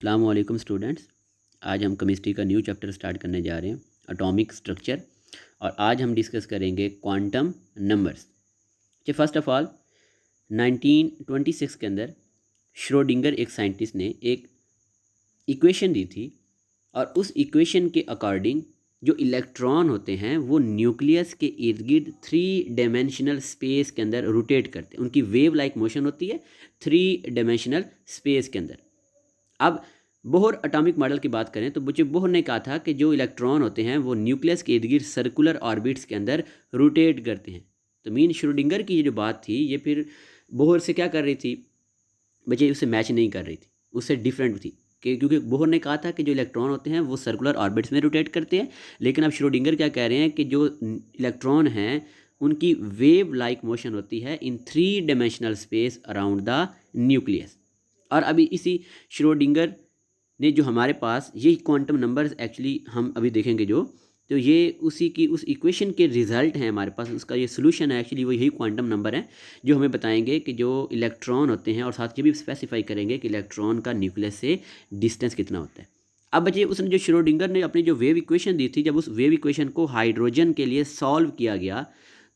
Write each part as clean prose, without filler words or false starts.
अस्सलाम वालेकुम स्टूडेंट्स। आज हम केमिस्ट्री का न्यू चैप्टर स्टार्ट करने जा रहे हैं, एटॉमिक स्ट्रक्चर। और आज हम डिस्कस करेंगे क्वांटम नंबर्स। कि फ़र्स्ट ऑफ ऑल 1926 के अंदर श्रोडिंगर एक साइंटिस्ट ने एक इक्वेशन दी थी, और उस इक्वेशन के अकॉर्डिंग जो इलेक्ट्रॉन होते हैं वो न्यूक्लियस के इर्द गिर्द 3 डायमेंशनल स्पेस के अंदर रोटेट करते हैं। उनकी वेव लाइक मोशन होती है 3 डायमेंशनल स्पेस के अंदर। अब बोहर एटॉमिक मॉडल की बात करें तो बच्चे बोहर ने कहा था कि जो इलेक्ट्रॉन होते हैं वो न्यूक्लियस के इर्द गिर्द सर्कुलर ऑर्बिट्स के अंदर रोटेट करते हैं। तो मीन श्रोडिंगर की ये जो बात थी ये फिर बोहर से क्या कर रही थी बच्चे, उससे मैच नहीं कर रही थी, उससे डिफरेंट थी। क्योंकि बोहर ने कहा था कि जो इलेक्ट्रॉन होते हैं वो सर्कुलर ऑर्बिट्स में रोटेट करते हैं, लेकिन अब श्रोडिंगर क्या कह रहे हैं कि जो इलेक्ट्रॉन हैं उनकी वेव लाइक मोशन होती है इन 3 dimensional space around the nucleus. और अभी इसी श्रोडिंगर ने जो हमारे पास ये क्वांटम नंबर्स एक्चुअली हम अभी देखेंगे जो, तो ये उसी की उस इक्वेशन के रिजल्ट हैं हमारे पास, उसका ये सोल्यूशन है एक्चुअली, वो यही क्वांटम नंबर है जो हमें बताएंगे कि जो इलेक्ट्रॉन होते हैं, और साथ ये भी स्पेसिफाई करेंगे कि इलेक्ट्रॉन का न्यूक्लियस से डिस्टेंस कितना होता है। अब बच्चे उसने जो श्रोडिंगर ने अपनी जो वेव इक्वेशन दी थी, जब उस वेव इक्वेशन को हाइड्रोजन के लिए सॉल्व किया गया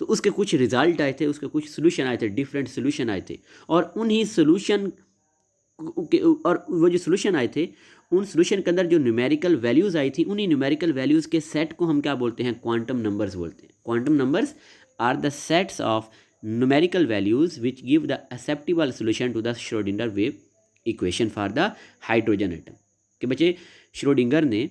तो उसके कुछ रिजल्ट आए थे, उसके कुछ सोल्यूशन आए थे, डिफरेंट सोल्यूशन आए थे। और उन्हीं सोल्यूशन और वो जो सोल्यूशन आए थे उन सोल्यूशन के अंदर जो न्यूमेरिकल वैल्यूज़ आई थी, उन्हीं न्यूमेरिकल वैल्यूज़ के सेट को हम क्या बोलते हैं, क्वांटम नंबर्स बोलते हैं। Quantum numbers are the sets of numerical values which give the acceptable solution to the Schrodinger wave equation for the hydrogen atom. कि बच्चे श्रोडिंगर ने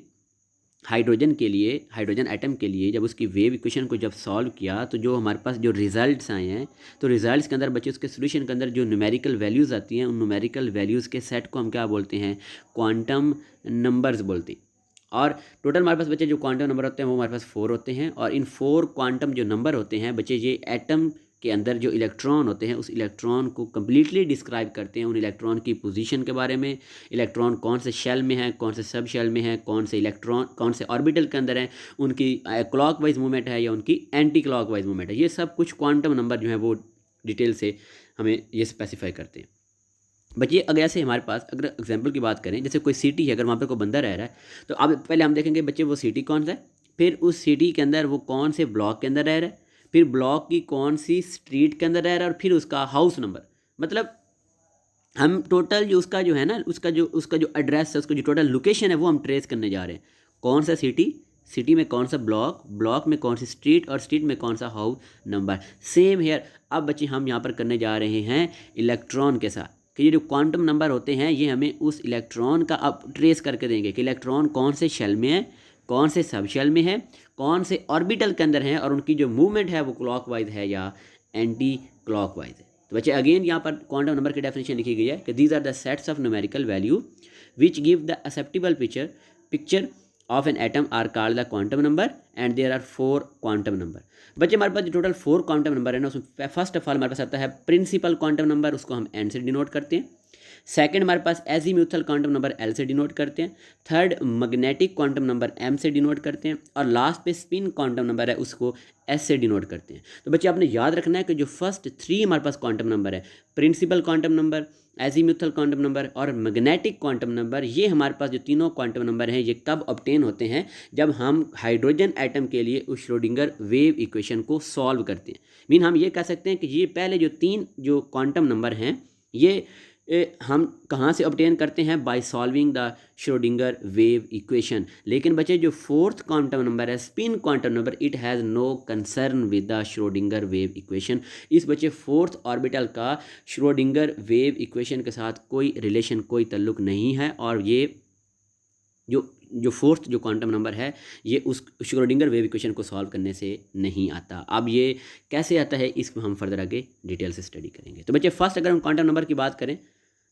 हाइड्रोजन के लिए, हाइड्रोजन एटम के लिए जब उसकी वेव इक्वेशन को जब सॉल्व किया तो जो हमारे पास जो रिजल्ट्स आए हैं, तो रिजल्ट्स के अंदर बच्चे उसके सोल्यूशन के अंदर जो न्यूमेरिकल वैल्यूज़ आती हैं, उन न्यूमेरिकल वैल्यूज़ के सेट को हम क्या बोलते हैं, क्वांटम नंबर्स बोलते हैं। और टोटल हमारे पास बच्चे जो क्वांटम नंबर होते हैं वो हमारे पास 4 होते हैं। और इन 4 क्वांटम जो नंबर होते हैं बच्चे, ये एटम के अंदर जो इलेक्ट्रॉन होते हैं उस इलेक्ट्रॉन को कम्प्लीटली डिस्क्राइब करते हैं, उन इलेक्ट्रॉन की पोजीशन के बारे में, इलेक्ट्रॉन कौन से शेल में है, कौन से सब शेल में है, कौन से इलेक्ट्रॉन कौन से ऑर्बिटल के अंदर हैं, उनकी क्लॉकवाइज मूवमेंट है या उनकी एंटी क्लॉकवाइज मूवमेंट है। ये सब कुछ क्वांटम नंबर जो है वो डिटेल से हमें ये स्पेसिफाई करते हैं। बच्चे अगर ऐसे हमारे पास अगर एग्जाम्पल की बात करें, जैसे कोई सिटी है, अगर वहाँ पर कोई बंदा रह रहा है, तो अब पहले हम देखेंगे बच्चे वो सिटी कौन सा है, फिर उस सिटी के अंदर वो कौन से ब्लॉक के अंदर रह रहा है, फिर ब्लॉक की कौन सी स्ट्रीट के अंदर रह रहा है, और फिर उसका हाउस नंबर। मतलब हम टोटल जो उसका जो है ना, उसका जो एड्रेस है, उसका जो टोटल लोकेशन है वो हम ट्रेस करने जा रहे हैं। कौन सा सिटी, सिटी में कौन सा ब्लॉक, ब्लॉक में कौन सी स्ट्रीट, और स्ट्रीट में कौन सा हाउस नंबर। Same here. अब बच्चे हम यहाँ पर करने जा रहे हैं इलेक्ट्रॉन के साथ, कि ये जो क्वांटम नंबर होते हैं ये हमें उस इलेक्ट्रॉन का अब ट्रेस करके देंगे कि इलेक्ट्रॉन कौन से शेल में है, कौन से सब शेल में है, कौन से ऑर्बिटल के अंदर है, और उनकी जो मूवमेंट है वो क्लॉकवाइज है या एंटी क्लॉकवाइज है। तो बच्चे अगेन यहाँ पर क्वांटम नंबर की डेफिनेशन लिखी गई है कि these are the sets of numerical value which give the acceptable picture of an atom are called the quantum number, and there are 4 quantum number. बच्चे हमारे पास जो टोटल 4 क्वांटम नंबर है ना, उसमें फर्स्ट ऑफ ऑल हमारे पास आता है principal quantum number, उसको हम एन से डिनोट करते हैं। सेकंड हमारे पास एजीम्यूथल क्वांटम नंबर एल से डिनोट करते हैं। Third magnetic quantum number M से डिनोट करते हैं। और लास्ट पे स्पिन क्वांटम नंबर है उसको एस से डिनोट करते हैं। तो बच्चे आपने याद रखना है कि जो फर्स्ट 3 हमारे पास क्वांटम नंबर है, principal quantum number, azimuthal quantum number और मैग्नेटिक क्वांटम नंबर, ये हमारे पास जो तीनों क्वांटम नंबर हैं ये कब ऑब्टेन होते हैं, जब हम हाइड्रोजन एटम के लिए उस श्रोडिंगर वेव इक्वेशन को सॉल्व करते हैं। मीन हम ये कह सकते हैं कि ये पहले जो 3 जो क्वांटम नंबर हैं ये हम कहाँ से ऑब्टेन करते हैं, by solving the Schrodinger wave equation. लेकिन बच्चे जो 4th क्वांटम नंबर है, spin quantum number, it has no concern with the Schrodinger wave equation. इस बच्चे 4th ऑर्बिटल का श्रोडिंगर वेव इक्वेशन के साथ कोई रिलेशन, कोई ताल्लुक नहीं है। और ये जो 4th जो क्वांटम नंबर है ये उस श्रोडिंगर वेव इक्वेशन को सॉल्व करने से नहीं आता। अब ये कैसे आता है इसको हम फर्दर आगे डिटेल से स्टडी करेंगे। तो बच्चे फर्स्ट अगर हम क्वांटम नंबर की बात करें,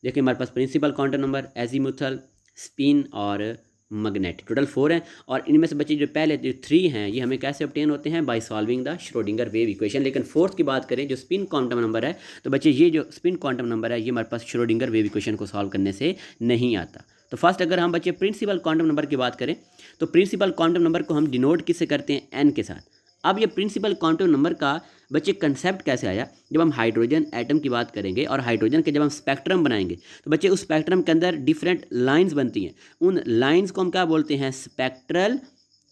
देखिए हमारे पास principal quantum number, azimuthal, spin और मैग्नेटिक, टोटल 4 हैं। और इनमें से बच्चे जो पहले जो 3 हैं ये हमें कैसे ऑब्टेन होते हैं, by solving the Schrodinger wave equation. लेकिन 4th की बात करें जो स्पिन क्वांटम नंबर है, तो बच्चे ये जो स्पिन क्वांटम नंबर है ये हमारे पास श्रोडिंगर वेव इक्वेशन को सॉल्व करने से नहीं आता। तो फर्स्ट अगर हम बच्चे प्रिंसिपल क्वांटम नंबर की बात करें, तो प्रिंसिपल क्वांटम नंबर को हम डिनोट किससे करते हैं, एन के साथ। अब ये प्रिंसिपल क्वांटम नंबर का बच्चे कंसेप्ट कैसे आया, जब हम हाइड्रोजन एटम की बात करेंगे और हाइड्रोजन के जब हम स्पेक्ट्रम बनाएंगे तो बच्चे उस स्पेक्ट्रम के अंदर डिफरेंट लाइंस बनती हैं, उन लाइंस को हम क्या बोलते हैं, स्पेक्ट्रल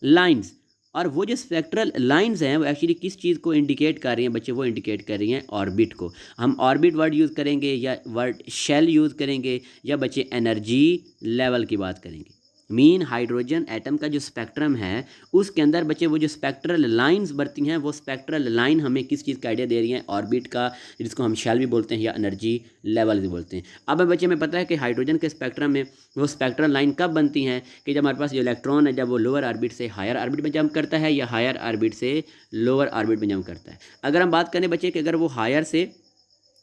लाइंस। और वो जो स्पेक्ट्रल लाइंस हैं वो एक्चुअली किस चीज़ को इंडिकेट कर रही हैं बच्चे, वो इंडिकेट कर रही हैं ऑर्बिट को। हम ऑर्बिट वर्ड यूज़ करेंगे या वर्ड शेल यूज़ करेंगे या बच्चे एनर्जी लेवल की बात करेंगे। मीन हाइड्रोजन एटम का जो स्पेक्ट्रम है उसके अंदर बच्चे वो जो स्पेक्ट्रल लाइंस बढ़ती हैं वो स्पेक्ट्रल लाइन हमें किस चीज़ का आइडिया दे रही हैं, ऑर्बिट का, जिसको हम शेल भी बोलते हैं या एनर्जी लेवल भी बोलते हैं। अब बच्चे हमें पता है कि हाइड्रोजन के स्पेक्ट्रम में वो स्पेक्ट्रल लाइन कब बनती हैं कि जब हमारे पास जो इलेक्ट्रॉन है जब वो लोअर ऑर्बिट से हायर ऑर्बिट में जंप करता है या हायर ऑर्बिट से लोअर ऑर्बिट में जंप करता है। अगर हम बात करें बच्चे कि अगर वो हायर से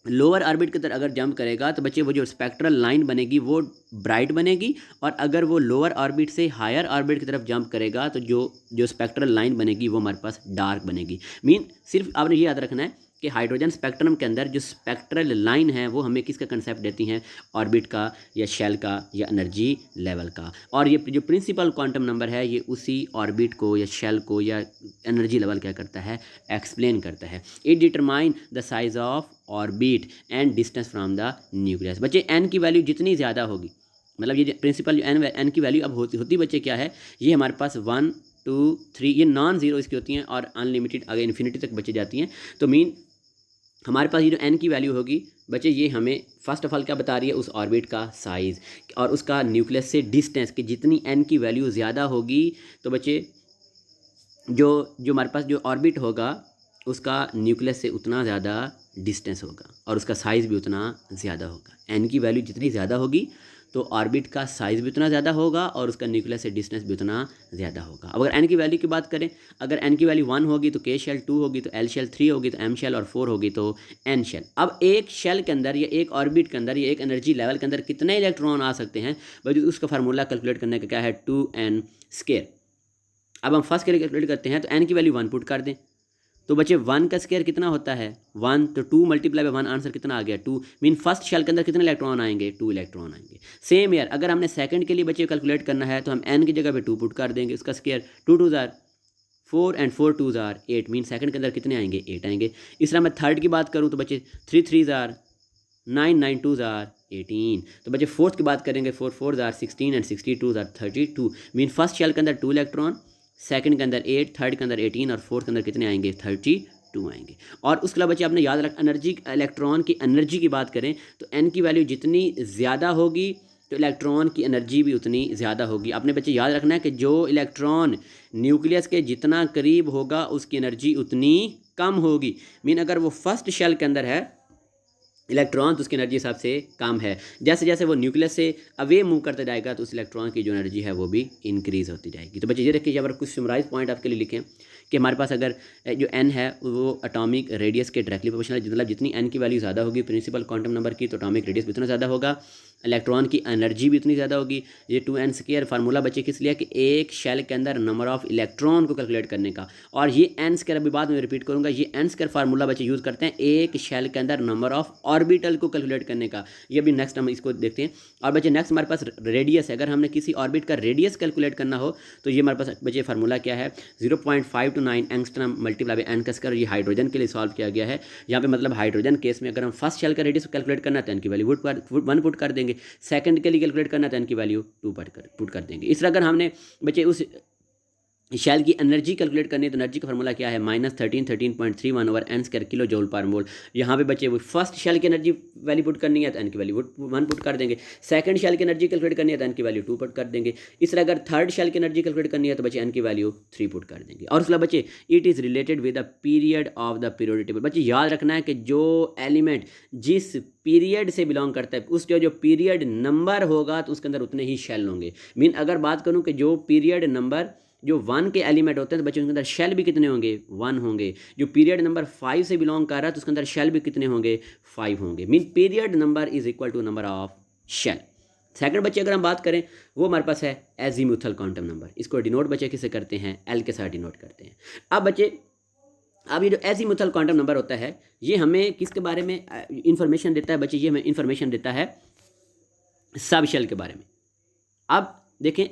लोअर ऑर्बिट की तरफ अगर जंप करेगा तो बच्चे वो जो स्पेक्ट्रल लाइन बनेगी वो ब्राइट बनेगी, और अगर वो लोअर ऑर्बिट से हायर ऑर्बिट की तरफ जंप करेगा तो जो स्पेक्ट्रल लाइन बनेगी वो हमारे पास डार्क बनेगी। मीन सिर्फ आपने ये याद रखना है कि हाइड्रोजन स्पेक्ट्रम के अंदर जो स्पेक्ट्रल लाइन है वो हमें किसका कंसेप्ट देती हैं, ऑर्बिट का या शेल का या एनर्जी लेवल का। और ये जो प्रिंसिपल क्वांटम नंबर है ये उसी ऑर्बिट को या शेल को या एनर्जी लेवल क्या करता है, एक्सप्लेन करता है। It determine the size of orbit and distance from the nucleus. बच्चे एन की वैल्यू जितनी ज़्यादा होगी, मतलब ये प्रिंसिपल एन की वैल्यू अब होती बच्चे क्या है, ये हमारे पास 1 2 3 ये नॉन ज़ीरो इसकी होती हैं और अनलिमिटेड आगे इन्फिनिटी तक बचे जाती हैं। तो मीन हमारे पास ये जो एन की वैल्यू होगी बच्चे ये हमें फर्स्ट ऑफ ऑल क्या बता रही है, उस ऑर्बिट का साइज़ और उसका न्यूक्लियस से डिस्टेंस, कि जितनी एन की वैल्यू ज़्यादा होगी तो बच्चे जो हमारे पास जो ऑर्बिट होगा उसका न्यूक्लियस से उतना ज़्यादा डिस्टेंस होगा और उसका साइज़ भी उतना ज़्यादा होगा। एन की वैल्यू जितनी ज़्यादा होगी तो ऑर्बिट का साइज़ भी उतना ज़्यादा होगा और उसका न्यूक्लियस से डिस्टेंस भी उतना ज़्यादा होगा। अब अगर एन की वैल्यू की बात करें, अगर एन की वैल्यू 1 होगी तो के शेल, 2 होगी तो एल शेल, 3 होगी तो एम शेल और 4 होगी तो एन शेल। अब एक शेल के अंदर या एक ऑर्बिट के अंदर या एक एनर्जी लेवल के अंदर कितने इलेक्ट्रॉन आ सकते हैं, बल्कि उसका फार्मूला कैलकुलेट करने का क्या है, 2n स्क्वायर। अब हम फर्स्ट के लिए कैलकुलेट करते हैं तो एन की वैल्यू 1 पुट कर दें तो बच्चे 1 का स्क्वायर कितना होता है 1, तो 2 मल्टीप्लाई बाय 1 आंसर कितना आ गया 2। मीन फर्स्ट शेल के अंदर कितने इलेक्ट्रॉन आएंगे, 2 इलेक्ट्रॉन आएंगे। सेम यार अगर हमने सेकंड के लिए बच्चे कैलकुलेट करना है तो हम n की जगह पे 2 पुट कर देंगे, उसका square 2 2 jar 4 and 4 2 jar 8। Mean second के अंदर कितने आएंगे, 8 आएंगे। इस तरह मैं थर्ड की बात करूँ तो बच्चे 3 3 जार 9 9 2 जार 18। तो बच्चे फोर्थ की बात करेंगे 4 4 जार 16 एंड 62 जार 32। मीन फर्स्ट शेल के अंदर 2 इलेक्ट्रॉन, सेकंड के अंदर 8, थर्ड के अंदर 18 और फोर्थ के अंदर कितने आएंगे 32 आएंगे। और उसके अलावा बच्चे आपने याद रख एनर्जी, इलेक्ट्रॉन की एनर्जी की बात करें तो एन की वैल्यू जितनी ज़्यादा होगी तो इलेक्ट्रॉन की एनर्जी भी उतनी ज़्यादा होगी। आपने बच्चे याद रखना है कि जो इलेक्ट्रॉन न्यूक्लियस के जितना करीब होगा उसकी एनर्जी उतनी कम होगी। मीन अगर वो फर्स्ट शेल के अंदर है इलेक्ट्रॉन तो उसकी एनर्जी हिसाब से कम है, जैसे जैसे वो न्यूक्लियस से अवे मूव करता जाएगा तो उस इलेक्ट्रॉन की जो एनर्जी है वो भी इंक्रीज़ होती जाएगी। तो बच्चे ये देखिए यहाँ पर कुछ समराइज पॉइंट आपके लिए लिखें कि हमारे पास अगर जो n है वो एटॉमिक रेडियस के डायरेक्टली प्रोपोर्शनल है, मतलब जितनी n की वैल्यू ज़्यादा होगी प्रिंसिपल क्वांटम नंबर की तो एटॉमिक रेडियस भी उतना ज़्यादा होगा, इलेक्ट्रॉन की एनर्जी भी उतनी ज़्यादा होगी। ये 2n स्क्वायर फार्मूला बच्चे किस लिए कि एक शेल के अंदर नंबर ऑफ इलेक्ट्रॉन को कैलकुलेट करने का, और ये n स्क्वायर अभी बाद में रिपीट करूँगा, ये n स्क्वायर फार्मूला बच्चे यूज़ करते हैं एक शेल के अंदर नंबर ऑफ ऑर्बिटल को कैलकुलेट करने का। ये भी नेक्स्ट हम इसको देखते हैं। और बच्चे नेक्स्ट हमारे पास रेडियस है, अगर हमने किसी ऑर्बिट का रेडियस कैलकुलेट करना हो तो ये हमारे पास बच्चे फार्मूला क्या है 0.529 एंगस्ट्रॉम मल्टीप्लाई बाय n का स्क्वायर। ये हाइड्रोजन के लिए सॉल्व किया गया है। यहाँ पे मतलब हाइड्रोजन केस में अगर हम फर्स्ट शेल का रेडियस कैलकुलेट करना है तो n की वैल्यू 1 पुट कर देंगे, सेकंड के लिए कैलकुलेट करना है तो n की वैल्यू 2 पुट कर देंगे। इस तरह अगर हमने बच्चे उस शेल की एनर्जी कैलकुलेट करनी है तो एनर्जी का फार्मूला क्या है -13.31 over n square kilojoule per mole. यहाँ पे बच्चे वो फर्स्ट शेल की एनर्जी वैल्यू पुट करनी है तो n की वैल्यू 1 पुट कर देंगे, सेकंड शेल की एनर्जी कैलकुलेट करनी है तो n की वैल्यू 2 पुट कर देंगे। इस तरह अगर थर्ड शेल की एनर्जी कैलकुलेट करनी है तो बच्चे n की वैल्यू 3 पुट कर देंगे। और उसके बच्चे it is related with the period of the periodic table. बच्चे याद रखना है कि जो एलिमेंट जिस पीरियड से बिलोंग करता है उसके जो पीरियड नंबर होगा तो उसके अंदर उतने ही शेल होंगे। मीन अगर बात करूँ कि जो पीरियड नंबर जो 1 के एलिमेंट होते हैं तो बच्चों के अंदर शेल भी कितने होंगे 1 होंगे। जो पीरियड नंबर 5 से बिलोंग कर रहा है तो उसके अंदर शेल भी कितने होंगे 5 होंगे। Mean period number is equal to number of shell. Second बच्चे अगर हम बात करें वो हमारे पास है एजीमुथल क्वांटम नंबर। इसको डिनोट बच्चे किससे करते हैं, एल के साथ डिनोट करते हैं। अब बच्चे अब ये जो एजीमुथल क्वांटम नंबर होता है ये हमें किसके बारे में इंफॉर्मेशन देता है बच्चे, ये हमें इंफॉर्मेशन देता है सब शेल के बारे में। अब देखें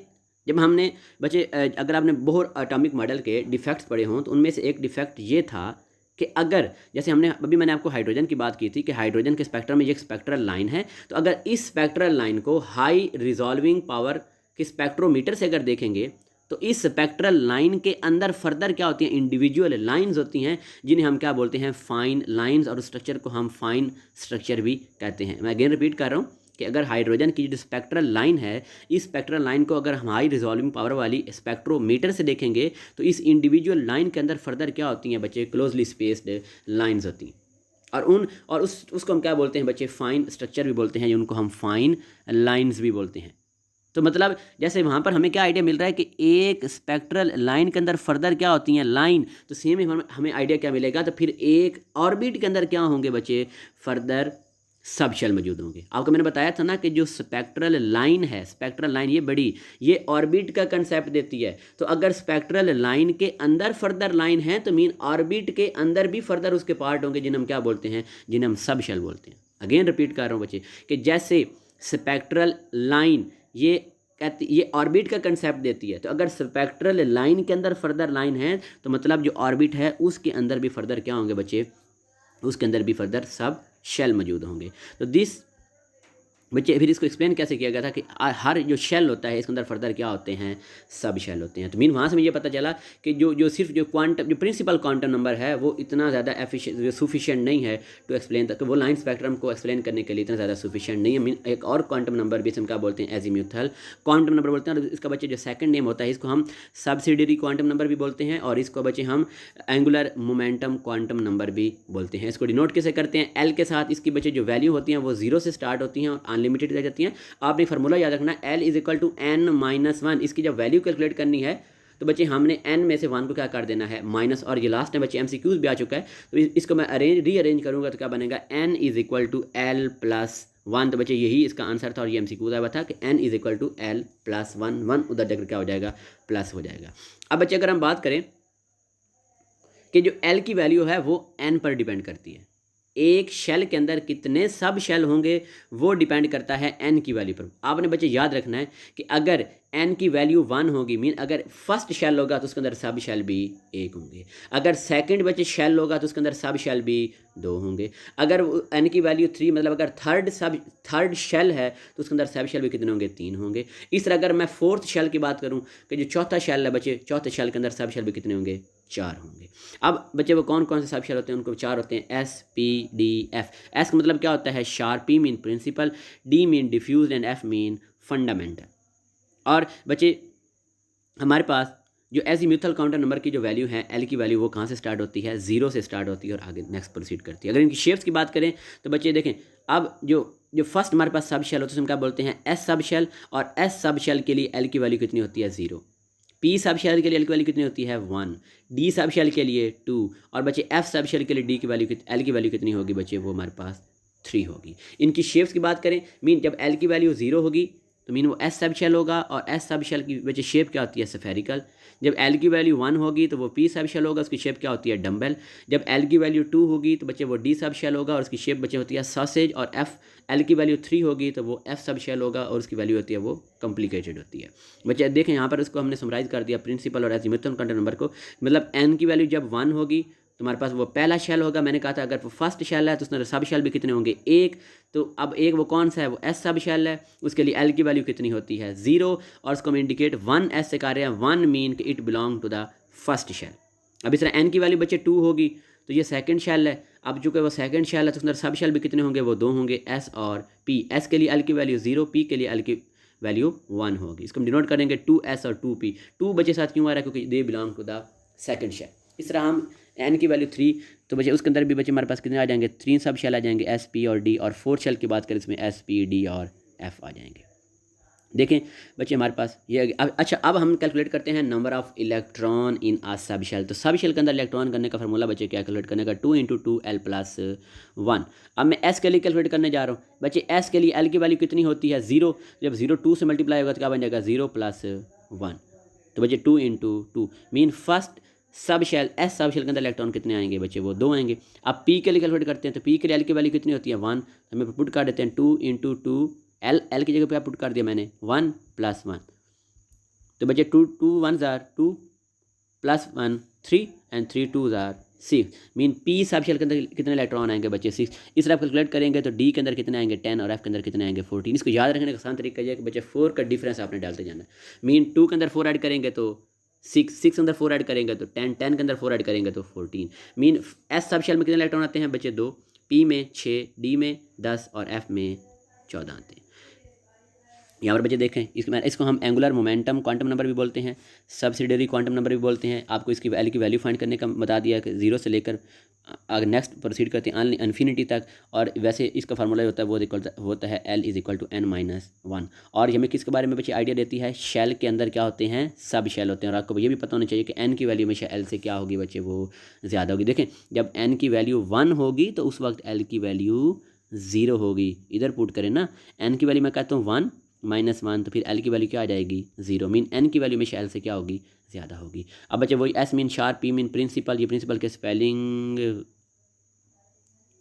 जब हमने बच्चे अगर आपने बोहर एटॉमिक मॉडल के डिफेक्ट्स पढ़े हों तो उनमें से एक डिफेक्ट ये था कि अगर जैसे मैंने आपको हाइड्रोजन की बात की थी कि हाइड्रोजन के स्पेक्ट्रम में ये एक स्पेक्ट्रल लाइन है, तो अगर इस स्पेक्ट्रल लाइन को हाई रिजॉल्विंग पावर के स्पेक्ट्रोमीटर से अगर देखेंगे तो इस स्पेक्ट्रल लाइन के अंदर फर्दर क्या होती हैं, इंडिविजुअल लाइंस होती हैं जिन्हें हम क्या बोलते हैं, फाइन लाइंस, और उस स्ट्रक्चर को हम फाइन स्ट्रक्चर भी कहते हैं। मैं अगेन रिपीट कर रहा हूँ कि अगर हाइड्रोजन की जो स्पेक्ट्रल लाइन है, इस स्पेक्ट्रल लाइन को अगर हम हाई रिजॉल्विंग पावर वाली स्पेक्ट्रोमीटर से देखेंगे तो इस इंडिविजुअल लाइन के अंदर फर्दर क्या होती हैं बच्चे, क्लोजली स्पेस्ड लाइंस होती हैं। और उसको हम क्या बोलते हैं बच्चे, फाइन स्ट्रक्चर भी बोलते हैं, उनको हम फाइन लाइंस भी बोलते हैं। तो मतलब जैसे वहाँ पर हमें क्या आइडिया मिल रहा है कि एक स्पेक्ट्रल लाइन के अंदर फर्दर क्या होती हैं, लाइन, तो सेम ही हमें आइडिया क्या मिलेगा, तो फिर एक ऑर्बिट के अंदर क्या होंगे बच्चे, फर्दर सब शेल मौजूद होंगे। आपको मैंने बताया था ना कि जो स्पेक्ट्रल लाइन है, स्पेक्ट्रल लाइन ये बड़ी, ये ऑर्बिट का कंसेप्ट देती है। तो अगर स्पेक्ट्रल लाइन के अंदर फर्दर लाइन है तो मीन ऑर्बिट के अंदर भी फर्दर उसके पार्ट होंगे जिन्हें हम क्या बोलते हैं, जिन्हें हम सब शेल बोलते हैं। अगेन रिपीट कर रहा हूँ बच्चे कि जैसे स्पेक्ट्रल लाइन ये ऑर्बिट का कंसेप्ट देती है, तो अगर स्पेक्ट्रल लाइन के अंदर फर्दर लाइन है तो मतलब जो ऑर्बिट है उसके अंदर भी फर्दर क्या होंगे बच्चे, उसके अंदर भी फर्दर सब शेल मौजूद होंगे। तो दिस बच्चे फिर इसको एक्सप्लेन कैसे किया गया था कि हर जो शेल होता है इसके अंदर फर्दर क्या होते हैं, सब शेल होते हैं। तो मीन वहाँ से मुझे पता चला कि जो सिर्फ जो प्रिंसिपल क्वांटम नंबर है वो इतना ज़्यादा सुफिशिएंट नहीं है टू एक्सप्लेन, तक वो लाइन स्पेक्ट्रम को एक्सप्लेन करने के लिए इतना ज़्यादा सुफिशिएंट नहीं है। मीन एक और क्वांटम नंबर भी हम क्या बोलते हैं, एजीम्यूथल क्वांटम नंबर बोलते हैं। और इसका बच्चे जो सेकंड नेम होता है इसको हम सब्सिडियरी क्वांटम नंबर भी बोलते हैं, और इसको बच्चे हम एंगुलर मोमेंटम क्वांटम नंबर भी बोलते हैं। इसको डिनोट कैसे करते हैं, एल के साथ। इसकी बच्चे जो वैल्यू होती हैं वो 0 से स्टार्ट होती हैं और अनलिमिटेड रह जाती हैं। आपने फार्मूला याद रखना, L = n-1। इसकी जब वैल्यू कैलकुलेट करनी है तो बच्चे हमने n में से 1 को क्या कर देना है, माइनस। और ये लास्ट में बच्चे MCQs भी आ चुका है, तो इसको मैं रीअरेंज करूंगा तो क्या बनेगा, n = L+1। तो बच्चे यही इसका आंसर था और ये MCQs आया था कि n = L+1। 1 उधर जाकर क्या हो जाएगा, प्लस हो जाएगा। अब बच्चे अगर हम बात करें कि जो L की वैल्यू है वो n पर डिपेंड करती है, एक शेल के अंदर कितने सब शेल होंगे वो डिपेंड करता है n की वैल्यू पर। आपने बच्चे याद रखना है कि अगर n की वैल्यू 1 होगी, मीन अगर फर्स्ट शेल होगा तो उसके अंदर सब शेल भी 1 होंगे। अगर सेकंड बच्चे शेल होगा तो उसके अंदर सब शेल भी 2 होंगे। अगर n की वैल्यू 3, मतलब अगर थर्ड शेल है तो उसके अंदर सब शेल भी कितने होंगे, 3 होंगे। इस तरह अगर मैं फोर्थ शेल की बात करूं कि जो चौथा शेल है बच्चे, चौथे शेल के अंदर सब शेल भी कितने होंगे, 4 होंगे। अब बच्चे वो कौन कौन से सब शेल होते हैं, उनको 4 होते हैं, S P D F। S का मतलब क्या होता है, sharp, P mean principal, D mean diffuse and F mean fundamental. और बच्चे हमारे पास जो एजीम्यूथल क्वांटम नंबर की जो वैल्यू है, L की वैल्यू वो कहाँ से स्टार्ट होती है, 0 से स्टार्ट होती है और आगे नेक्स्ट प्रोसीड करती है। अगर इनकी शेप्स की बात करें तो बच्चे देखें, अब जो फर्स्ट हमारे पास सब शेल होते हैं हम क्या बोलते हैं, S सब शेल। और S सब शेल के लिए L की वैल्यू कितनी होती है, 0। P सब शेल के लिए L की वैल्यू कितनी होती है, 1। D सब शेल के लिए 2। और बच्चे F सब शेल के लिए D की वैल्यू L की वैल्यू कितनी होगी बच्चे, वो हमारे पास 3 होगी। इनकी शेप्स की बात करें, मीन जब L की वैल्यू 0 होगी तो मीन वो S सब शेल होगा, और S सब शेल की बच्चे शेप क्या होती है, स्फेरिकल। जब L की वैल्यू 1 होगी तो वो P सब शेल होगा, उसकी शेप क्या होती है, डम्बल। जब L की वैल्यू 2 होगी तो बच्चे वो D सब शेल होगा और उसकी शेप बच्चे होती है सॉसेज। और L की वैल्यू 3 होगी तो वो F सब शेल होगा और उसकी वैल्यू होती है वो कॉम्प्लिकेटेड होती है। बच्चे देखें यहाँ पर उसको हमने समराइज कर दिया प्रिंसिपल और एजीम्यूथल क्वांटम नंबर को। मतलब n की वैल्यू जब 1 होगी तो हमारे पास वो पहला शेल होगा। मैंने कहा था अगर वो फर्स्ट शेल है तो उसमें सब शेल भी कितने होंगे, 1। तो अब एक वो कौन सा है, वो S सब शेल है, उसके लिए L की वैल्यू कितनी होती है, 0। और उसको हम इंडिकेट 1 S से कर रहे हैं, 1 मीन कि it belong to the first shell. अब इस तरह n की वैल्यू बच्चे 2 होगी तो ये सेकंड शेल है। अब चूँकि वो सेकंड शेल है तो उसके अंदर सब शेल भी कितने होंगे, वो 2 होंगे, S और P। S के लिए L की वैल्यू 0, P के लिए L की वैल्यू 1 होगी। इसको हम डिनोट करेंगे 2S और 2P। 2 बच्चे साथ क्यों आ रहा है, क्योंकि they belong to the second shell. इस तरह हम n की वैल्यू 3 तो बच्चे उसके अंदर भी बच्चे हमारे पास कितने आ जाएंगे, 3 सब शेल आ जाएंगे, S P और D। और फोर्थ शेल की बात करें इसमें S P D और F आ जाएंगे। देखें बच्चे हमारे पास ये अच्छा, अब हम कैलकुलेट करते हैं number of electron in a sub shell. तो सब शेल के अंदर इलेक्ट्रॉन करने का फार्मूला बच्चे क्या कैलकुलेट करने का, 2 × 2 L+1। अब मैं S के लिए कैलकुलेट करने जा रहा हूँ। बच्चे S के लिए L की वैल्यू कितनी होती है, 0। जब 0 2 से मल्टीप्लाई होगा तो क्या बन जाएगा, 0+1। तो बच्चे 2 × 2 mean first sub shell S sub shell के अंदर इलेक्ट्रॉन कितने आएंगे बच्चे, वो 2 आएंगे। अब P के लिए कैलकुलेट करते हैं तो P के लिए L की वैल्यू कितनी होती है, 1। तो हमें पुट कर देते हैं 2 × 2 L की जगह पे पुट कर दिया मैंने 1+1। तो बच्चे 2 1s are 2 + 1 3 and 3 2s are 6, mean P sub shell के अंदर कितने इलेक्ट्रॉन आएंगे बच्चे 6। इस तरह कैलकुलेट करेंगे तो डी के अंदर कितने आएंगे 10 और एफ के अंदर कितने आएंगे 14। इसको याद रखने का आसान तरीका यह है कि बच्चे 4 का डिफरेंस आपने डालते जाना है। मीन 2 के अंदर 4 ऐड करेंगे तो 6, 6 के अंदर 4 ऐड करेंगे तो 10, 10 के अंदर 4 ऐड करेंगे तो 14। मीन एस सब शेल में कितने इलेक्ट्रॉन आते हैं बच्चे 2, पी में 6, डी में 10 और एफ में 14 आते हैं। यहाँ पर बच्चे देखें, इसको हम एंगुलर मोमेंटम क्वांटम नंबर भी बोलते हैं, सब्सिडियरी क्वांटम नंबर भी बोलते हैं। आपको इसकी एल की वैल्यू फाइंड करने का बता दिया कि 0 से लेकर अगर नेक्स्ट प्रोसीड करते हैं इन्फिनिटी तक। और वैसे इसका फार्मूला होता है वो होता है L = n-1। और ये हमें किसके बारे में बच्चे आइडिया देती है, शेल के अंदर क्या होते हैं, सब शेल होते हैं। और आपको ये भी पता होना चाहिए कि n की वैल्यू हमेशा L से क्या होगी बच्चे, वो ज़्यादा होगी। देखें, जब n की वैल्यू 1 होगी तो उस वक्त L की वैल्यू 0 होगी। इधर पुट करें ना, n की वैल्यू मैं कहता हूँ 1 -1, तो फिर L की वैल्यू क्या आ जाएगी 0। मीन n की वैल्यू हमेशा L से क्या होगी, ज़्यादा होगी। अब बच्चे वही S mean sharp, P mean principal, ये प्रिंसिपल के स्पेलिंग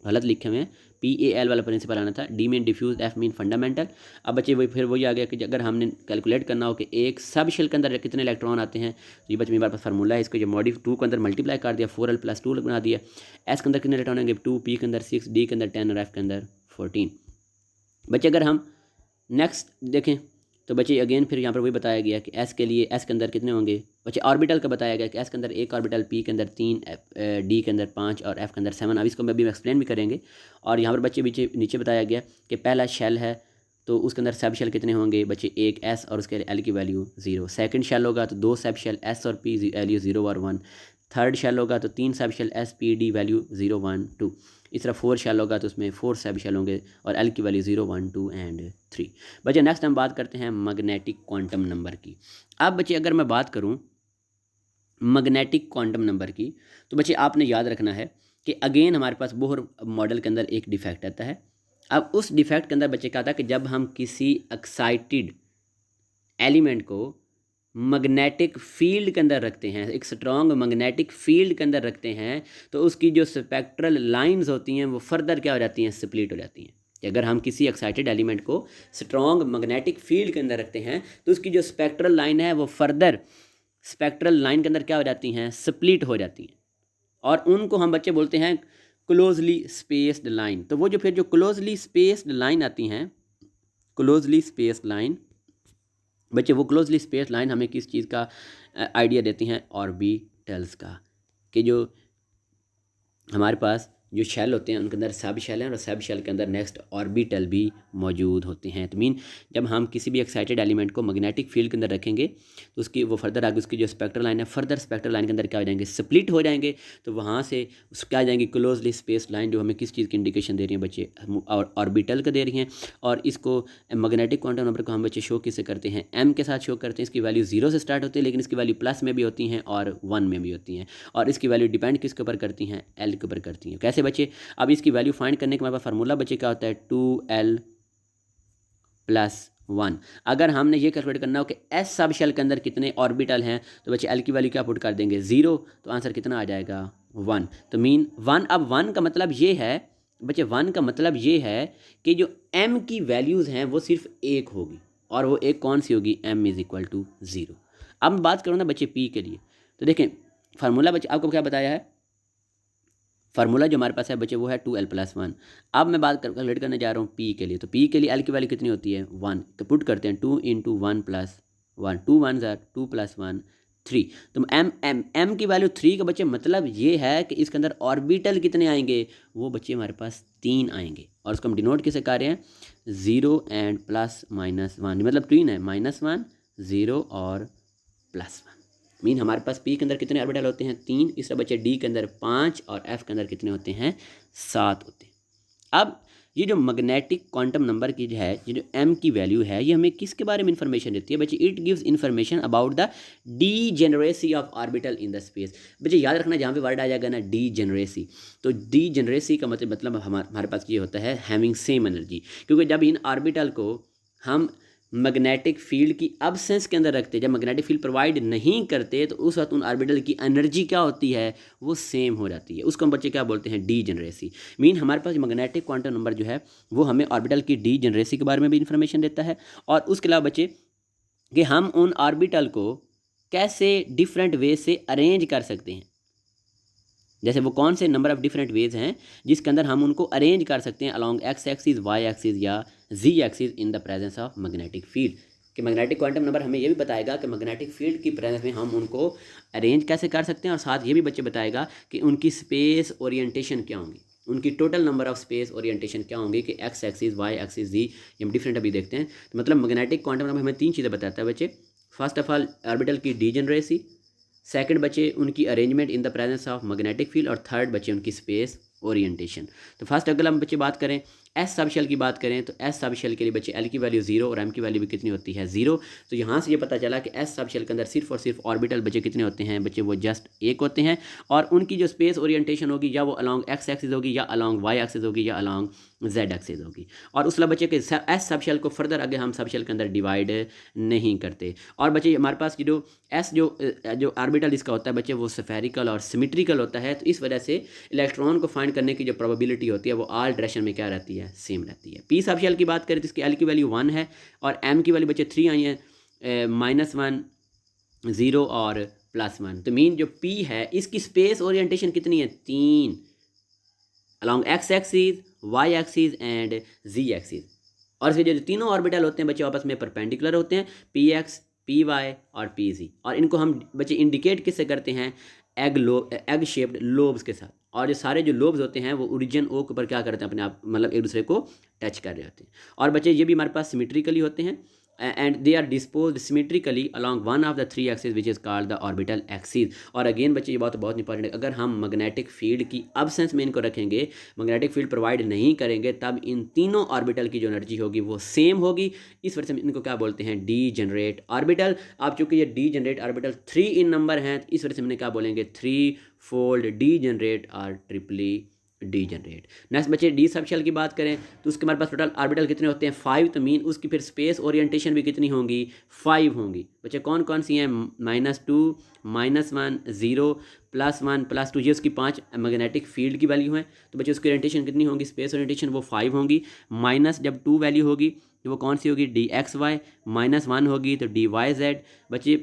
गलत लिखे हुए हैं, PAL वाला प्रिंसिपल आना था। D mean diffuse, F mean fundamental. अब बच्चे वही फिर वही आ गया कि अगर हमने कैलकुलेट करना हो कि एक सब शेल के अंदर कितने इलेक्ट्रॉन आते हैं, तो ये बच्चे मेरे पास फार्मूला है, इसको जो मॉडिफ 2 के अंदर मल्टीप्लाई कर दिया, 4L + 2 बना दिया। S के अंदर कितने इलेक्ट्रॉन आएंगे 2, P के अंदर 6, D के अंदर 10 और F के अंदर 14। बच्चे अगर हम नेक्स्ट देखें तो बच्चे अगेन फिर यहाँ पर वही बताया गया कि S के लिए S के अंदर कितने होंगे बच्चे, ऑर्बिटल का बताया गया कि S के अंदर 1 ऑर्बिटल, P के अंदर 3, D के अंदर 5 और F के अंदर 7। अब इसको मैं अभी एक्सप्लेन भी करेंगे। और यहाँ पर बच्चे नीचे बताया गया कि पहला शेल है तो उसके अंदर सब शेल कितने होंगे बच्चे, 1 S और उसके L की वैल्यू 0। सेकंड शेल होगा तो 2 सब शेल S और P वैल्यू 0 और 1। थर्ड शेल होगा तो 3 sub shell S P D value 0 1 2। इस तरह 4 शेल होगा तो उसमें 4 सब शेल होंगे और L की वैल्यू 0 1 2 एंड 3। बच्चे नेक्स्ट हम बात करते हैं मैग्नेटिक क्वांटम नंबर की। अब बच्चे अगर मैं बात करूं मैग्नेटिक क्वांटम नंबर की, तो बच्चे आपने याद रखना है कि अगेन हमारे पास बोहर मॉडल के अंदर एक डिफेक्ट आता है। अब उस डिफेक्ट के अंदर बच्चे क्या था कि जब हम किसी एक्साइटेड एलिमेंट को मैग्नेटिक फील्ड के अंदर रखते हैं, एक स्ट्रॉन्ग मैग्नेटिक फील्ड के अंदर रखते हैं, तो उसकी जो स्पेक्ट्रल लाइंस होती हैं वो फर्दर क्या हो जाती हैं, स्प्लिट हो जाती हैं। कि अगर हम किसी एक्साइटेड एलिमेंट को स्ट्रॉन्ग मैग्नेटिक फील्ड के अंदर रखते हैं तो उसकी जो स्पेक्ट्रल लाइन है वो फर्दर स्पेक्ट्रल लाइन के अंदर क्या हो जाती हैं, स्प्लिट हो जाती हैं। और उनको हम बच्चे बोलते हैं क्लोजली स्पेस्ड लाइन। तो वो जो फिर जो क्लोजली स्पेस्ड लाइन आती हैं, क्लोजली स्पेस्ड लाइन बच्चे, वो क्लोजली स्पेस लाइन हमें किस चीज़ का आइडिया देती हैं, ऑर्बिटल्स का। कि जो हमारे पास जो शेल होते हैं उनके अंदर सब शेल हैं और सब शेल के अंदर नेक्स्ट ऑर्बिटल भी मौजूद होते हैं। तो मीन जब हम किसी भी एक्साइटेड एलिमेंट को मैग्नेटिक फील्ड के अंदर रखेंगे तो उसकी वो फर्दर आगे उसकी जो स्पेक्ट्रल लाइन है, फर्दर स्पेक्ट्रल लाइन के अंदर क्या हो जाएंगे, स्प्लिट हो जाएंगे। तो वहाँ से क्या आ जाएंगी क्लोजली स्पेस लाइन, जो हमें किस चीज़ की इंडिकेशन दे रही है बच्चे, और ऑर्बिटल का दे रही हैं। और इसको मैग्नेटिक क्वांटम नंबर को हम बच्चे शो किससे करते हैं, M के साथ शो करते हैं। इसकी वैल्यू 0 से स्टार्ट होती है, लेकिन इसकी वैल्यू प्लस में भी होती हैं और 1 में भी होती हैं। और इसकी वैल्यू डिपेंड किसके ऊपर करती हैं, L के ऊपर करती हैं। कैसे बच्चे, अब इसकी वैल्यू फाइंड करने के हमारे पास फार्मूला बच्चे क्या होता है, 2L + 1। अगर हमने ये कैलकुलेट करना हो कि S सब शेल के अंदर कितने ऑर्बिटल हैं, तो बच्चे L की वैल्यू क्या पुट कर देंगे 0, तो आंसर कितना आ जाएगा 1। तो मीन 1। अब 1 का मतलब ये है बच्चे, 1 का मतलब ये है कि जो M की वैल्यूज़ हैं वो सिर्फ 1 होगी, और वो एक कौन सी होगी, M = 0। अब मैं बात करूँ ना बच्चे P के लिए, तो देखें फार्मूला बच्चे आपको क्या बताया है, फार्मूला जो हमारे पास है बच्चे वो है 2L + 1। अब मैं बात कैलकुलेट करने जा रहा हूँ P के लिए। तो P के लिए L की वैल्यू कितनी होती है 1, तो पुट करते हैं 2 × 1 + 1, 2 1s are 2 + 1 3। तो M की वैल्यू 3 का बच्चे मतलब ये है कि इसके अंदर ऑर्बिटल कितने आएंगे, वो बच्चे हमारे पास 3 आएंगे। और उसको हम डिनोट किसे कर रहे हैं, 0 एंड +-1, मतलब 3 है, -1 0 और +1। मीन हमारे पास P के अंदर कितने ऑर्बिटल होते हैं 3। इस तरह बच्चे D के अंदर 5 और F के अंदर कितने होते हैं 7 होते हैं। अब ये जो मैग्नेटिक क्वांटम नंबर की जो है, ये जो M की वैल्यू है, ये हमें किसके बारे में इंफॉर्मेशन देती है बच्चे, it gives information about the degeneracy of orbital in the space. बच्चे याद रखना, जहाँ पे वर्ड आ जाएगा ना डीजेनरेसी, तो डीजेनरेसी का मतलब हमारे पास ये होता है हैविंग सेम एनर्जी। क्योंकि जब इन ऑर्बिटल को हम मैग्नेटिक फील्ड की अब्सेंस के अंदर रखते, जब मैग्नेटिक फील्ड प्रोवाइड नहीं करते, तो उस वक्त उन ऑर्बिटल की एनर्जी क्या होती है, वो सेम हो जाती है। उसको हम बच्चे क्या बोलते हैं, डीजेनरेसी। मीन हमारे पास मैग्नेटिक क्वांटम नंबर जो है वो हमें ऑर्बिटल की डीजेनरेसी के बारे में भी इंफॉर्मेशन देता है। और उसके अलावा बच्चे कि हम उन ऑर्बिटल को कैसे डिफरेंट वे से अरेंज कर सकते हैं। जैसे वो कौन से नंबर ऑफ डिफरेंट वेज हैं जिसके अंदर हम उनको अरेंज कर सकते हैं along x axis, Y axis या z axis in the presence of magnetic field. कि मैग्नेटिक क्वांटम नंबर हमें ये भी बताएगा कि मैग्नेटिक फील्ड की प्रेजेंस में हम उनको अरेंज कैसे कर सकते हैं, और साथ ये भी बच्चे बताएगा कि उनकी स्पेस ओरिएंटेशन क्या होंगी, उनकी total number of space orientation क्या होंगी कि एक्स एक्सिस, वाई एक्सिस, जी, ये हम डिफरेंट अभी देखते हैं। तो मतलब मैग्नेटिक क्वांटम नंबर हमें तीन चीज़ें बताता है बच्चे। फर्स्ट ऑफ ऑल ऑर्बिटल की डीजेनरेसी, सेकंड बचे उनकी arrangement in the presence of magnetic field, और थर्ड बचे उनकी स्पेस ओरिएंटेशन। तो फर्स्ट अगर हम बच्चे बात करें एस सब शेल की बात करें तो एस सब शेल के लिए बच्चे एल की वैल्यू 0 और एम की वैल्यू भी कितनी होती है 0। तो यहाँ से ये पता चला कि एस सब शेल के अंदर सिर्फ और सिर्फ ऑर्बिटल बच्चे कितने होते हैं बच्चे, वो जस्ट एक होते हैं, और उनकी जो स्पेस ओरिएंटेशन होगी या वो अलॉन्ग एक्स एक्सिस होगी या अलॉन्ग वाई एक्सिस होगी या अलॉन्ग जेड एक्सिस होगी। और उस बच्चे के एस सब शेल को फर्दर आगे हम सब शेल के अंदर डिवाइड नहीं करते। और बच्चे हमारे पास जो एस जो ऑर्बिटल इसका होता है बच्चे वो स्फेरिकल और सिमेट्रिकल होता है, तो इस वजह से इलेक्ट्रॉन को फाइंड करने की जो प्रोबेबिलिटी होती है वो ऑल डायरेक्शन में क्या रहती है, सेम रहती है। पी सब शेल की बात करें तो इसकी एल की वैल्यू 1 है और एम की वैल्यू बच्चे 3 आई है, -1, 0 और +1। तो मीन जो पी है इसकी स्पेस ओरिएंटेशन कितनी है, 3 along x axis, Y axis and Z axis. और इसके जो तीनों ऑर्बिटल होते हैं बच्चे आपस में परपेंडिकुलर होते हैं, पी एक्स, पी वाई और पी जी। और इनको हम बच्चे इंडिकेट किससे करते हैं, एग शेप्ड लोब्स के साथ। और जो सारे जो लोब्स होते हैं वो ओरिजिन ओ के ऊपर क्या करते हैं, अपने आप मतलब एक दूसरे को टच कर रहे होते हैं। और बच्चे ये भी हमारे पास सिमेट्रिकली होते हैं and they are dispose symmetrically along one of the 3 axis which is called the orbital axis. और अगेन बच्चे ये बात बहुत इंपॉर्टेंट है, अगर हम मैग्नेटिक फील्ड की अब्सेंस में इनको रखेंगे, मैग्नेटिक फील्ड प्रोवाइड नहीं करेंगे, तब इन तीनों ऑर्बिटल की जो एनर्जी होगी वो सेम होगी। इस वजह से इनको क्या बोलते हैं, डी जनरेट ऑर्बिटल। अब चूंकि ये डी जनरेट ऑर्बिटल 3 इन नंबर हैं, तो इस वजह से हमने क्या बोलेंगे, 3 फोल्ड डी जनरेट और ट्रिपली डी जनरेट। नेक्स्ट बच्चे डी सब शेल की बात करें तो उसके हमारे पास टोटल ऑर्बिटल कितने होते हैं, 5। तो मीन उसकी फिर स्पेस ओरिएंटेशन भी कितनी होंगी, 5 होंगी। बच्चे कौन कौन सी हैं, -2, -1, 0, +1, +2, ये उसकी 5 मैग्नेटिक फील्ड की वैल्यू हैं। तो बच्चे उसकी ओरिएंटेशन कितनी होंगी, स्पेस ओरिएंटेशन वो 5 होंगी। माइनस जब 2 वैल्यू होगी तो वो कौन सी होगी, डी एक्स वाई, -1 होगी तो डी वाई जेड। बच्चे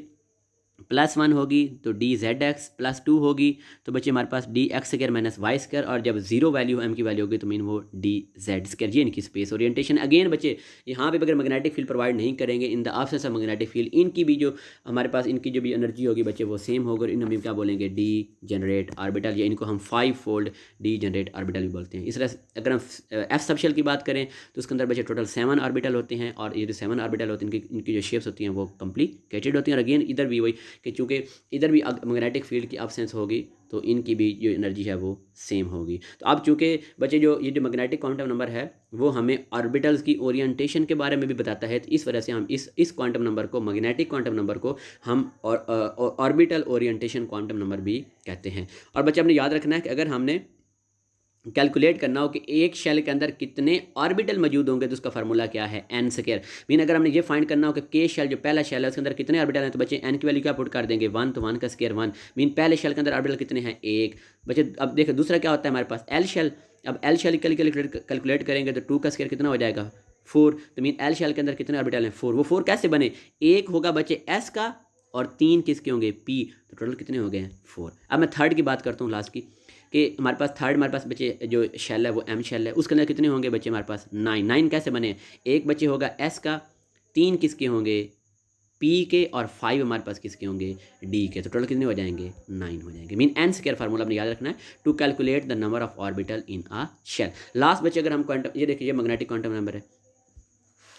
+1 होगी तो डी जेड एक्स, +2 होगी तो बच्चे हमारे पास डी एक्स स्क्वायर -y², और जब 0 वैल्यू एम की वैल्यू होगी तो मीन वो डी जेड स्क्वायर। ये इनकी स्पेस ओरिएंटेशन। अगेन बच्चे यहाँ पे अगर मैग्नेटिक फील्ड प्रोवाइड नहीं करेंगे in the absence of magnetic field, इनकी भी जो हमारे पास इनकी जो भी एनर्जी होगी बच्चे वो सेम होगी। और इन हम क्या बोलेंगे, डी जनरेट ऑर्बिटल, या इनको हम 5 फोल्ड डी जनरेट ऑर्बिटल भी बोलते हैं। इस तरह अगर हम एफ सब शेल की बात करें तो उसके अंदर बच्चे टोटल 7 ऑर्बिटल होते हैं, और ये जो 7 ऑर्बिटल होते हैं इनकी जो शेप्स होती हैं वो कॉम्प्लिकेटेड होती हैं। और अगेन इधर भी वही कि चूँकि इधर भी मैग्नेटिक फील्ड की अब्सेंस होगी तो इनकी भी जो एनर्जी है वो सेम होगी। तो अब चूँकि बच्चे जो ये जो मैग्नेटिक क्वांटम नंबर है वो हमें ऑर्बिटल्स की ओरिएंटेशन के बारे में भी बताता है, तो इस वजह से हम इस क्वांटम नंबर को, मैग्नेटिक क्वांटम नंबर को हम ऑर्बिटल ओरिएंटेशन क्वांटम नंबर भी कहते हैं। और बच्चे आपने याद रखना है कि अगर हमने कैलकुलेट करना हो कि एक शेल के अंदर कितने ऑर्बिटल मौजूद होंगे तो उसका फार्मूला क्या है, n²। मीन अगर हमने ये फाइंड करना हो कि के शेल जो पहला शेल है उसके अंदर कितने ऑर्बिटल हैं, तो बच्चे n की वैल्यू क्या पुट कर देंगे, 1, तो 1 का स्क्वायर 1। मीन पहले शेल के अंदर ऑर्बिटल कितने हैं, 1। बच्चे अब देखो दूसरा क्या होता है हमारे पास, एल शेल। अब एल शेल कैलकुलेट करेंगे तो 2 का स्क्वायर कितना हो जाएगा, 4। तो मीन एल शेल के अंदर कितने ऑर्बिटल हैं, 4। वो 4 कैसे बने, एक होगा बच्चे एस का और 3 किसके होंगे, पी। तो टोटल कितने हो गए हैं, 4। अब मैं थर्ड की बात करता हूँ लास्ट की, कि हमारे पास थर्ड हमारे पास बच्चे जो शेल है वो एम शेल है, उसके अंदर कितने होंगे बच्चे हमारे पास, 9 कैसे बने, एक बच्चे होगा एस का, 3 किसके होंगे, पी के, और 5 हमारे पास किसके होंगे, डी के। तो टोटल कितने हो जाएंगे, 9 हो जाएंगे। मीन n² फार्मूला अपने याद रखना है to calculate the number of orbital in a shell. Last बच्चे अगर हम क्वांटम, ये देखिए मैग्नेटिक क्वांटम नंबर है,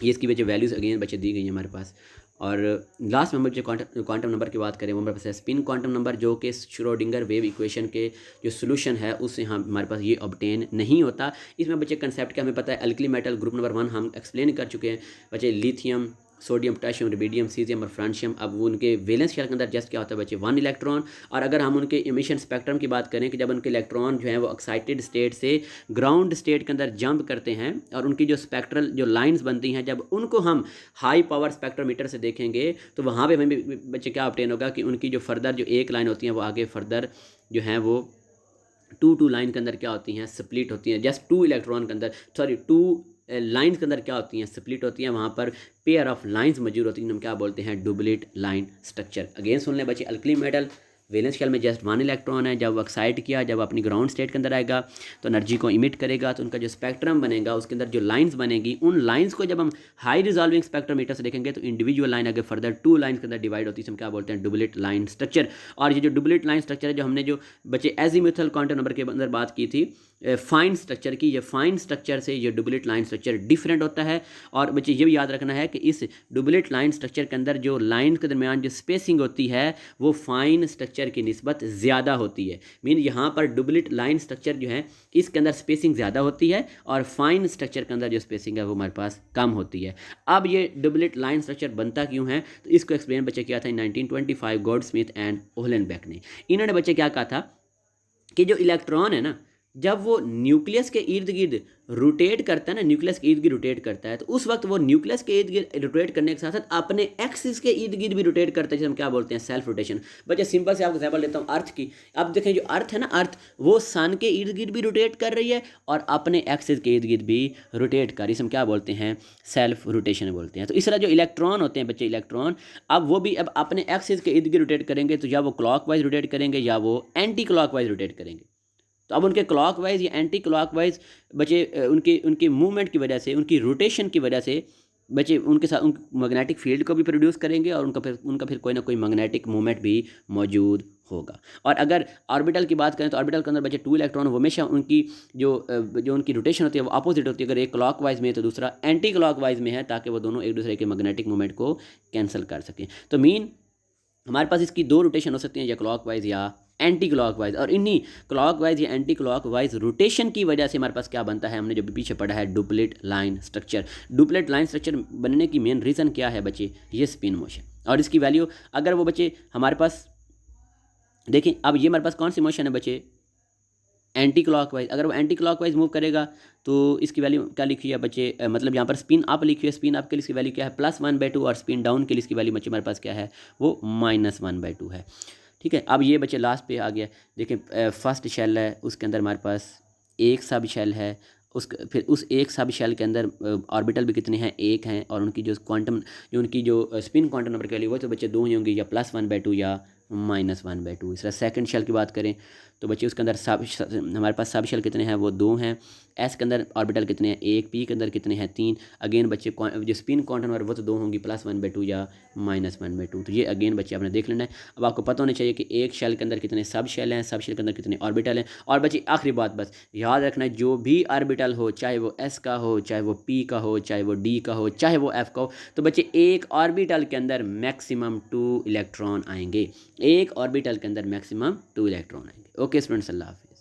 ये इसकी बच्चे वैल्यूज़ अगेन बच्चे दी गई हैं हमारे पास। और लास्ट में जो क्वांटम नंबर की बात करें वो हमारे पास है स्पिन क्वांटम नंबर, जो कि श्रोडिंगर वेव इक्वेशन के जो सोल्यूशन है उससे हम हमारे पास ये ऑब्टेन नहीं होता। इसमें बच्चे कंसेप्ट क्या हमें पता है, अल्कली मेटल ग्रुप नंबर 1 हम एक्सप्लेन कर चुके हैं बच्चे, lithium, sodium, potassium, rubidium, caesium और फ्रांशियम। अब वो उनके वैलेंस शेल के अंदर जस्ट क्या होता है बच्चे, 1 इलेक्ट्रॉन। और अगर हम उनके इमिशन स्पेक्ट्रम की बात करें कि जब उनके इलेक्ट्रॉन जो है वो एक्साइटेड स्टेट से ग्राउंड स्टेट के अंदर जंप करते हैं और उनकी जो स्पेक्ट्रल जो लाइंस बनती हैं, जब उनको हम हाई पावर स्पेक्ट्रोमीटर से देखेंगे तो वहाँ पर हमें बच्चे क्या ऑब्टेन होगा कि उनकी जो फर्दर जो एक लाइन होती है वो आगे फर्दर जो है वो 2 लाइन के अंदर क्या होती हैं, स्प्लिट होती हैं। जस्ट 2 इलेक्ट्रॉन के अंदर, सॉरी 2 लाइंस के अंदर क्या होती हैं, स्प्लिट होती हैं, वहाँ पर पेयर ऑफ लाइंस मौजूद होती हैं, हम क्या बोलते हैं, डुप्लीट लाइन स्ट्रक्चर। अगेन सुन लें बच्चे, अल्कली मेटल वैलेंस शेल में जस्ट 1 इलेक्ट्रॉन है, जब वो एक्साइट किया, जब अपनी ग्राउंड स्टेट के अंदर आएगा तो एनर्जी को इमिट करेगा, तो उनका जो स्पेक्ट्रम बनेगा उसके अंदर जो लाइंस बनेगी, उन लाइंस को जब हम हाई रिजॉल्विंग स्पेक्ट्रोमीटर से देखेंगे तो इंडिविजुअल लाइन अगर फर्दर 2 लाइंस के अंदर डिवाइड होती है, हम क्या बोलते हैं, डुप्लीट लाइन स्ट्रक्चर। और ये जो डुप्लीट लाइन स्ट्रक्चर है, जो हमने जो बच्चे एजीमुथल क्वांटम नंबर के अंदर बात की थी फाइन स्ट्रक्चर की, ये फाइन स्ट्रक्चर से ये डुप्लीट लाइन स्ट्रक्चर डिफरेंट होता है। और बच्चे ये भी याद रखना है कि इस डुप्लीट लाइन स्ट्रक्चर के अंदर जो लाइन के दरमियान जो स्पेसिंग होती है वो फाइन स्ट्रक्चर की निस्बत ज़्यादा होती है। मीन यहाँ पर डुप्लीट लाइन स्ट्रक्चर जो है इसके अंदर स्पेसिंग ज़्यादा होती है और फाइन स्ट्रक्चर के अंदर जो स्पेसिंग है वो हमारे पास कम होती है। अब ये डुप्लीट लाइन स्ट्रक्चर बनता क्यों है, तो इसको एक्सप्लेन बच्चे किया था 1925 गॉडस्मिथ एंड ओहलेनबेक ने। इन्होंने बच्चे क्या कहा था कि जो इलेक्ट्रॉन है ना, जब वो न्यूक्लियस के इर्द गिर्द रोटेट करता है ना, न्यूक्लियस के इर्द गिर्द रोटेट करता है, तो उस वक्त वो न्यूक्लियस के इर्द गिर्द रोटेट करने के साथ साथ अपने एक्सिस के इर्द गिर्द भी रोटेट करता है, जिसे हम क्या बोलते हैं, सेल्फ रोटेशन। बच्चे सिंपल से आपको एग्जाम्पल लेता हूँ अर्थ की। अब देखें जो अर्थ है ना, अर्थ वो सन के इर्द गिर्द भी रोटेट कर रही है और अपने एक्सिस के इर्द गिर्द भी रोटेट कर रही है, हम क्या बोलते हैं, सेल्फ रोटेशन बोलते हैं। तो इस तरह जो इलेक्ट्रॉन होते हैं बच्चे, इलेक्ट्रॉन अब वो भी अब अपने एक्सिस के इर्द गिर्द रोटेट करेंगे, तो या वो क्लॉकवाइज रोटेट करेंगे या वो एंटी क्लॉकवाइज रोटेट करेंगे। तो अब उनके क्लॉकवाइज या एंटी क्लॉकवाइज बच्चे उनके मूवमेंट की वजह से, उनकी रोटेशन की वजह से बच्चे उनके साथ उन मैग्नेटिक फील्ड को भी प्रोड्यूस करेंगे और उनका फिर कोई ना कोई मैग्नेटिक मूवमेंट भी मौजूद होगा। और अगर ऑर्बिटल की बात करें तो ऑर्बिटल के अंदर बच्चे 2 इलेक्ट्रॉन हमेशा उनकी जो उनकी रोटेशन होती है वो अपोजिट होती है। अगर एक क्लॉकवाइज में है तो दूसरा एंटी क्लॉकवाइज में है, ताकि वो दोनों एक दूसरे के मैग्नेटिक मूवमेंट को कैंसिल कर सकें। तो मीन हमारे पास इसकी 2 रोटेशन हो सकती हैं, या क्लॉकवाइज या एंटी क्लॉकवाइज। और इन्हीं क्लॉकवाइज या एंटी क्लॉकवाइज रोटेशन की वजह से हमारे पास क्या बनता है, हमने जो पीछे पढ़ा है, डुप्लीट लाइन स्ट्रक्चर। डुप्लीट लाइन स्ट्रक्चर बनने की मेन रीज़न क्या है बच्चे, ये स्पिन मोशन। और इसकी वैल्यू अगर वो बच्चे हमारे पास देखें, अब ये हमारे पास कौन सी मोशन है बच्चे, एंटी क्लॉकवाइज। अगर वो एंटी क्लॉकवाइज मूव करेगा तो इसकी वैल्यू क्या लिखी है बच्चे, मतलब यहाँ पर स्पिन अप लिखी है, स्पिन अप के लिए इसकी वैल्यू क्या है, +1/2, और स्पिन डाउन के लिए इसकी वैल्यू बच्चे हमारे पास क्या है, वो -1/2 है। ठीक है, अब ये बच्चे लास्ट पे आ गया। देखें फर्स्ट शेल है, उसके अंदर हमारे पास एक सब शेल है, फिर उस एक सब शेल के अंदर ऑर्बिटल भी कितने हैं, एक हैं, और उनकी जो क्वांटम उनकी जो स्पिन क्वांटम नंबर की वैल्यू वो तो बच्चे 2 ही होंगे, या +1/2 या -1/2। इस तरह सेकंड शेल की बात करें तो बच्चे उसके अंदर हमारे पास सब शेल कितने हैं, वो 2 हैं। एस के अंदर ऑर्बिटल कितने हैं, 1। पी के अंदर कितने हैं, 3। अगेन बच्चे जो स्पिन क्वांटम नंबर वो तो 2 होंगी, +1/2 या -1/2। तो ये अगेन बच्चे आपने देख लेना है। अब आपको पता होना चाहिए कि एक शेल के अंदर कितने सब शेल हैं, सब शेल के अंदर कितने ऑर्बिटल हैं। और बच्चे आखिरी बात बस याद रखना है, जो भी ऑर्बिटल हो, चाहे वो एस का हो, चाहे वो पी का हो, चाहे वो डी का हो, चाहे वो एफ का हो, तो बच्चे एक ऑर्बिटल के अंदर मैक्सिमम 2 इलेक्ट्रॉन आएंगे। एक ऑर्बिटल के अंदर मैक्सिमम 2 इलेक्ट्रॉन आएंगे। ओके स्टूडेंट्स, अल्लाह हाफिज़।